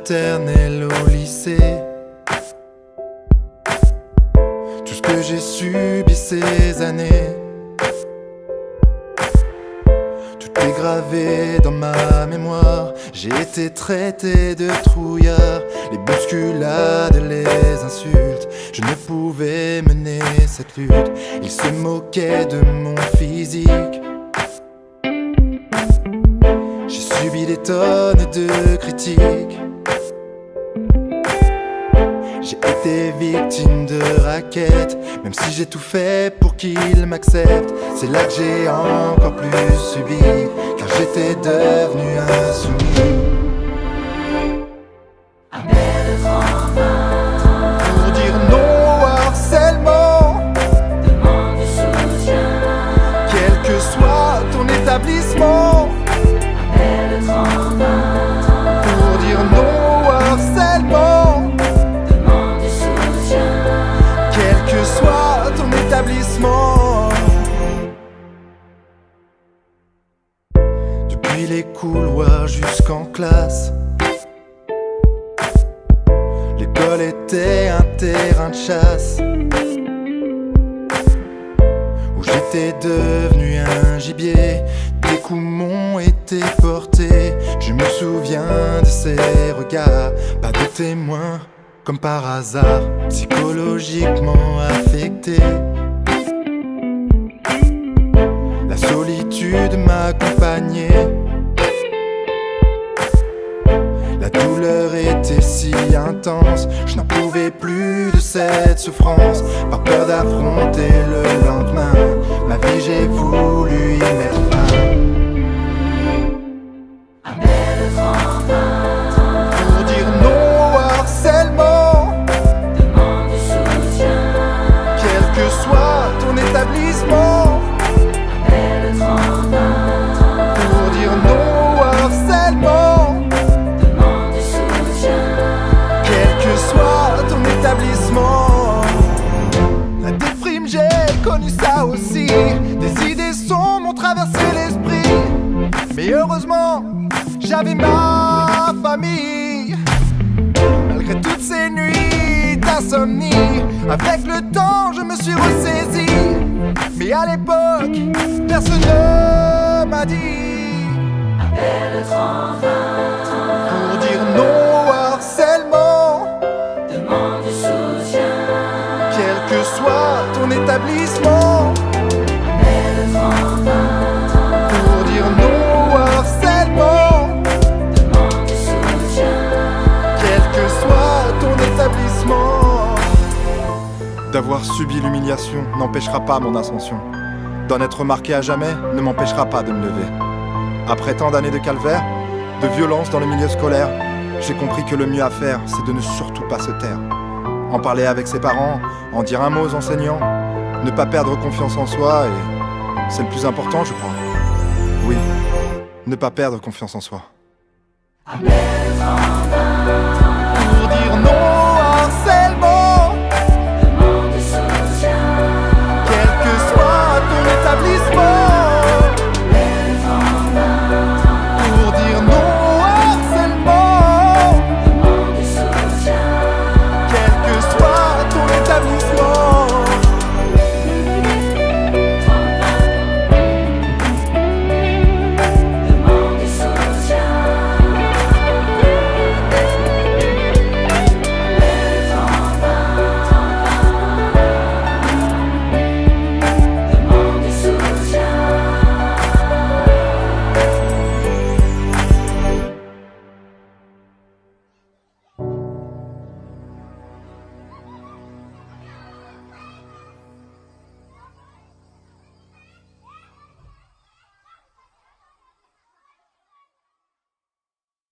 maternelle au lycée. Tout ce que j'ai subi ces années, tout est gravé dans ma mémoire. J'ai été traité de trouillard, les bousculades, les insultes. Je ne pouvais mener cette lutte. Ils se moquaient de mon physique. J'ai subi des tonnes de critiques. J'ai été victime de raquettes, même si j'ai tout fait pour qu'ils m'acceptent. C'est là que j'ai encore plus subi, car j'étais devenu insoumis. Pour dire non au harcèlement, demande du soutien. quel que soit ton établissement. Appelle le 3020. Pour dire non au harcèlement, Demande du soutien. quel que soit ton établissement. Depuis les couloirs jusqu'en classe, l'école était un terrain de chasse où j'étais devenu un gibier. Des coups m'ont été portés. Je me souviens de ces regards, pas de témoins, comme par hasard, psychologiquement affecté. La solitude m'accompagnait. La douleur était si intense, je n'en pouvais plus de cette souffrance. Par peur d'affronter le lendemain, ma vie j'ai voulu y mettre fin. Appelle le 3020. Pour dire non au harcèlement, Demande du soutien. quel que soit ton établissement. Appelle le 3020. Pour dire non au harcèlement, Demande du soutien. quel que soit ton établissement. La déprime, j'ai connu ça aussi. Des idées sombres m'ont traversé l'esprit. Mais heureusement, j'avais ma famille. Malgré toutes ces nuits d'insomnie, avec le temps, je me suis ressaisi. Mais à l'époque, personne ne m'a dit. Appelle le 3020. Pour dire non au harcèlement, Demande du soutien. quel que soit ton établissement. Appelle le 3020. Pour dire non au harcèlement, Demande du soutien. quel que soit ton établissement. D'avoir subi l'humiliation n'empêchera pas mon ascension. D'en être marqué à jamais ne m'empêchera pas de me lever. Après tant d'années de calvaire, de violence dans le milieu scolaire, j'ai compris que le mieux à faire, c'est de ne surtout pas se taire. En parler avec ses parents, en dire un mot aux enseignants, ne pas perdre confiance en soi, et c'est le plus important, je crois. Oui, ne pas perdre confiance en soi. Appelle le 3020.